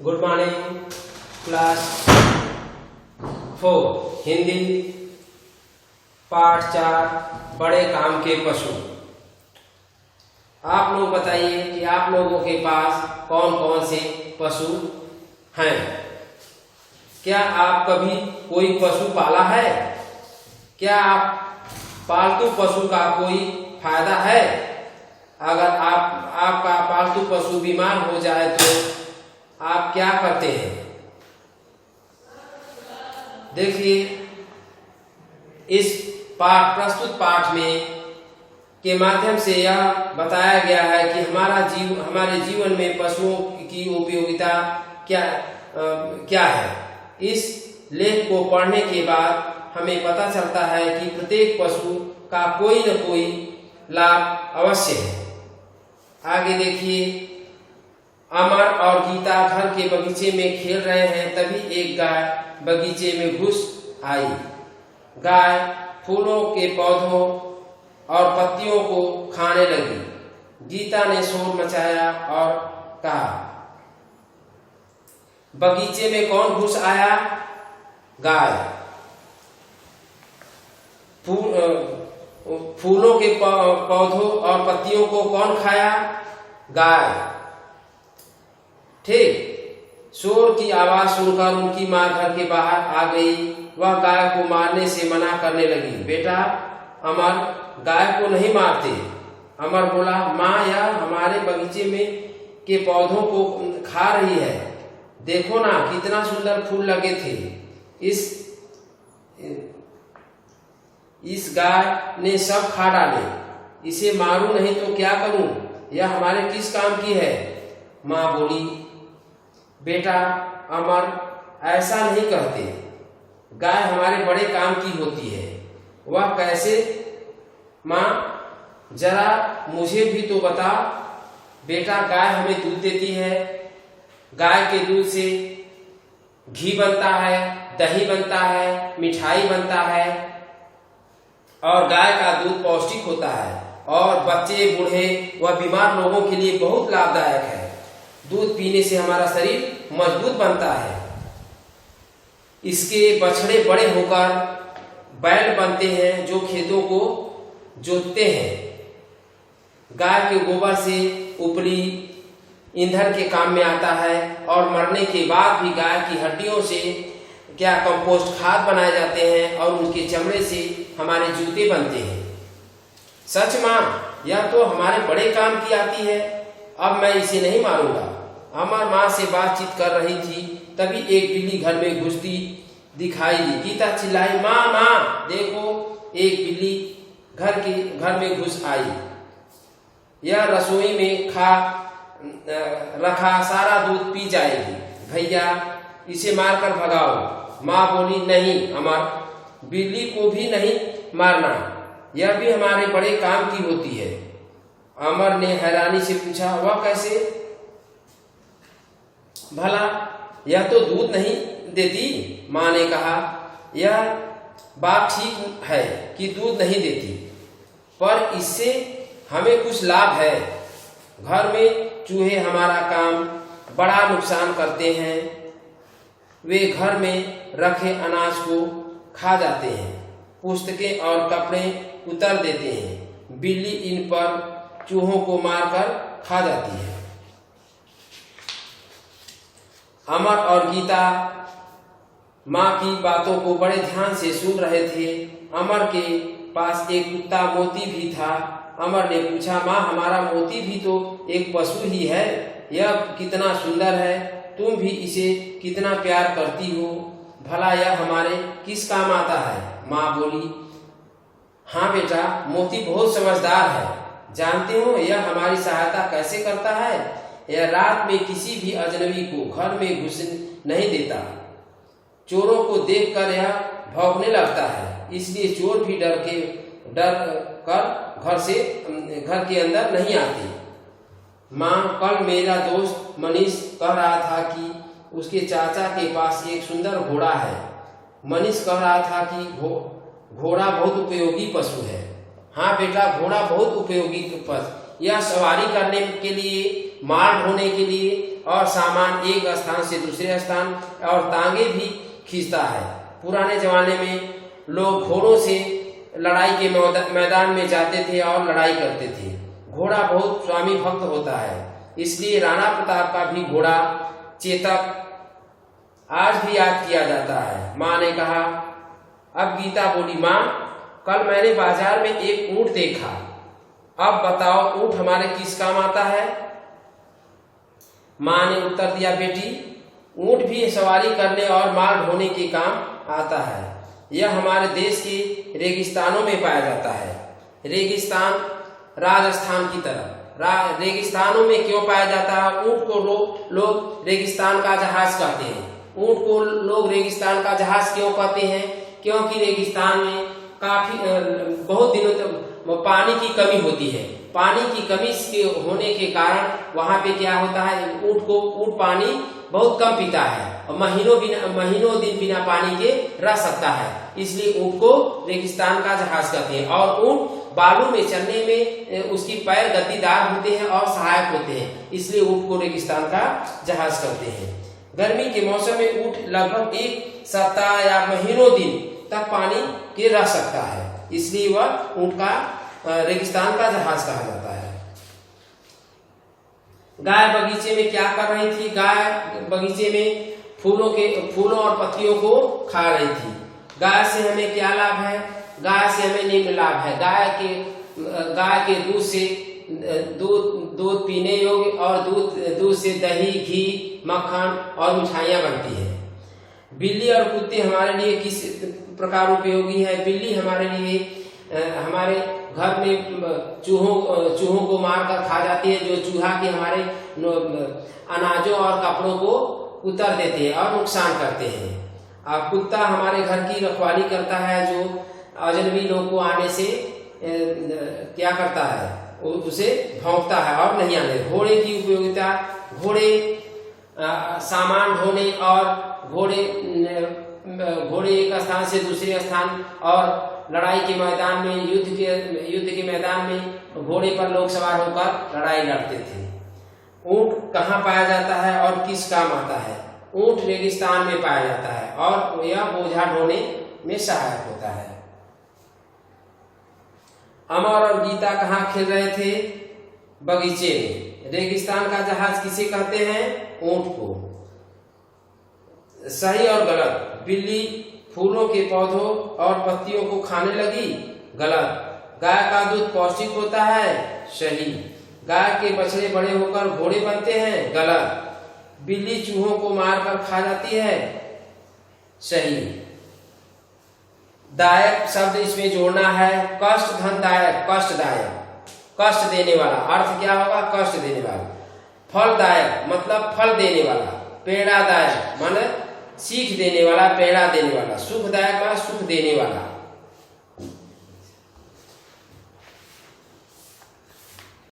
Good morning class 4 Hindi पाठ 4 बड़े काम के पशु। आप लोग बताइए कि आप लोगों के पास कौन कौन से पशु हैं। क्या आप कभी कोई पशु पाला है? क्या आप पालतू पशु का कोई फायदा है? अगर आपका पालतू पशु बीमार हो जाए तो आप क्या करते हैं? देखिए, इस प्रस्तुत पाठ में के माध्यम से यह बताया गया है कि हमारे जीवन में पशुओं की उपयोगिता क्या है। इस लेख को पढ़ने के बाद हमें पता चलता है कि प्रत्येक पशु का कोई न कोई लाभ अवश्य है। आगे देखिए, अमर और गीता घर के बगीचे में खेल रहे हैं, तभी एक गाय बगीचे में घुस आई। गाय फूलों के पौधों और पत्तियों को खाने लगी। गीता ने शोर मचाया और कहा, बगीचे में कौन घुस आया? गाय। फूलों के पौधों और पत्तियों को कौन खाया? गाय। ठीक। शोर की आवाज सुनकर उनकी माँ घर के बाहर आ गई। वह गाय को मारने से मना करने लगी। बेटा, अमर गाय को नहीं मारते। अमर बोला, माँ, यह हमारे बगीचे में के पौधों को खा रही है। देखो ना, कितना सुंदर फूल लगे थे। इस गाय ने सब खा डाले। इसे मारूं नहीं तो क्या करूं? यह हमारे किस काम की है? माँ बोली, बेटा अमर, ऐसा नहीं कहते। गाय हमारे बड़े काम की होती है। वह कैसे? माँ, जरा मुझे भी तो बता। बेटा, गाय हमें दूध देती है। गाय के दूध से घी बनता है, दही बनता है, मिठाई बनता है और गाय का दूध पौष्टिक होता है और बच्चे, बूढ़े व बीमार लोगों के लिए बहुत लाभदायक है। दूध पीने से हमारा शरीर मजबूत बनता है। इसके बछड़े बड़े होकर बैल बनते हैं जो खेतों को जोतते हैं। गाय के गोबर से उपली ईंधन के काम में आता है और मरने के बाद भी गाय की हड्डियों से कंपोस्ट खाद बनाए जाते हैं और उनके चमड़े से हमारे जूते बनते हैं। सच माँ, यह तो हमारे बड़े काम की आती है। अब मैं इसे नहीं मारूंगा। अमर माँ से बातचीत कर रही थी, तभी एक बिल्ली घर में घुसती दिखाई दी। गीता चिल्लाई, माँ माँ, देखो, एक बिल्ली घर में घुस आई। यह रसोई में रखा सारा दूध पी जाएगी। भैया, इसे मारकर भगाओ। माँ बोली, नहीं अमर, बिल्ली को भी नहीं मारना। यह भी हमारे बड़े काम की होती है। अमर ने हैरानी से पूछा, वह कैसे? भला यह तो दूध नहीं देती। माँ ने कहा, यह बात ठीक है कि दूध नहीं देती, पर इससे हमें कुछ लाभ है। घर में चूहे हमारा काम बड़ा नुकसान करते हैं। वे घर में रखे अनाज को खा जाते हैं, पुस्तकें और कपड़े उतर देते हैं। बिल्ली इन पर चूहों को मारकर खा जाती है। अमर और गीता माँ की बातों को बड़े ध्यान से सुन रहे थे। अमर के पास एक कुत्ता मोती भी था। अमर ने पूछा, माँ, हमारा मोती भी तो एक पशु ही है। यह कितना सुंदर है। तुम भी इसे कितना प्यार करती हो। भला यह हमारे किस काम आता है? माँ बोली, हाँ बेटा, मोती बहुत समझदार है। जानते हो यह हमारी सहायता कैसे करता है? यह रात में किसी भी अजनबी को घर में घुस नहीं देता। चोरों को देखकर यह भौंकने लगता है, इसलिए चोर भी डर कर घर के अंदर नहीं आते। माँ, कल मेरा दोस्त मनीष कह रहा था कि उसके चाचा के पास एक सुंदर घोड़ा है। मनीष कह रहा था कि घोड़ा बहुत उपयोगी पशु है। हाँ बेटा, घोड़ा बहुत उपयोगी पशु। यह सवारी करने के लिए, माल ढोने के लिए और सामान एक स्थान से दूसरे स्थान और तांगे भी खींचता है। पुराने जमाने में लोग घोड़ों से लड़ाई के मैदान में जाते थे और लड़ाई करते थे। घोड़ा बहुत स्वामी भक्त होता है, इसलिए राणा प्रताप का भी घोड़ा चेतक आज भी याद किया जाता है। माँ ने कहा। अब गीता बोली, माँ कल मैंने बाजार में एक ऊंट देखा, अब बताओ ऊंट हमारे किस काम आता है? माँ ने उत्तर दिया, बेटी ऊंट भी सवारी करने और माल ढोने के काम आता है। यह हमारे देश के रेगिस्तानों में पाया जाता है। रेगिस्तान राजस्थान की तरफ। रेगिस्तानों में क्यों पाया जाता है? ऊंट को लोग रेगिस्तान का जहाज कहते हैं। ऊंट को लोग रेगिस्तान का जहाज क्यों कहते हैं? क्योंकि रेगिस्तान में काफी बहुत दिनों तक पानी की कमी होती है। पानी की कमी के होने के कारण वहां पे क्या होता है, ऊंट पानी बहुत कम पीता है और महीनों दिन बिना पानी के रह सकता है, इसलिए ऊंट को रेगिस्तान का जहाज कहते हैं। और ऊंट बालू में चलने में उसकी पैर गतिदार होते हैं और सहायक होते हैं, इसलिए ऊंट को रेगिस्तान का जहाज कहते हैं। गर्मी के मौसम में ऊंट लगभग एक सप्ताह या महीनों दिन तक पानी के रह सकता है, इसलिए वह ऊंट का रेगिस्तान का जहाज कहा जाता है। गाय बगीचे में क्या कर रही थी? गाय बगीचे में फूलों और पत्तियों को खा रही थी। गाय से हमें क्या लाभ है? गाय से हमें निम्न लाभ है। गाय के दूध से दूध पीने योग्य और दूध से दही, घी, मक्खन और मिठाइयाँ बनती है। बिल्ली और कुत्ते हमारे लिए किस प्रकार उपयोगी है? बिल्ली हमारे लिए हमारे घर में चूहों को मारकर खा जाती है, जो चूहा के हमारे अनाजों और कपड़ों को उतर देते हैं और नुकसान करते हैं। कुत्ता हमारे घर की रखवाली करता है, जो अजनबी लोग को आने से क्या करता है, उसे भौंकता है और नहीं आने। घोड़े की उपयोगिता, घोड़े सामान ढोने और घोड़े एक स्थान से दूसरे स्थान और लड़ाई के मैदान में युद्ध के मैदान में घोड़े पर लोग सवार होकर लड़ाई लड़ते थे। ऊंट कहाँ पाया जाता है और किस काम आता है? ऊंट रेगिस्तान में पाया जाता है और यह बोझा ढोने में सहायक होता है। अमर और गीता कहाँ खेल रहे थे? बगीचे में। रेगिस्तान का जहाज किसे कहते हैं? ऊंट को। सही और गलत। बिल्ली फूलों के पौधों और पत्तियों को खाने लगी, गलत। गाय का दूध पौष्टिक होता है, सही। गाय के बछड़े बड़े होकर घोड़े बनते हैं, गलत। बिल्ली चूहों को मारकर खा जाती है, सही। दायक शब्द इसमें जोड़ना है। कष्ट धनदायक, कष्टदायक, कष्ट देने वाला। अर्थ क्या होगा? कष्ट देने वाला। फलदायक मतलब फल देने वाला। पेड़ादायक माने सीख देने वाला, पेड़ा देने वाला। सुखदायक माने सुख देने वाला।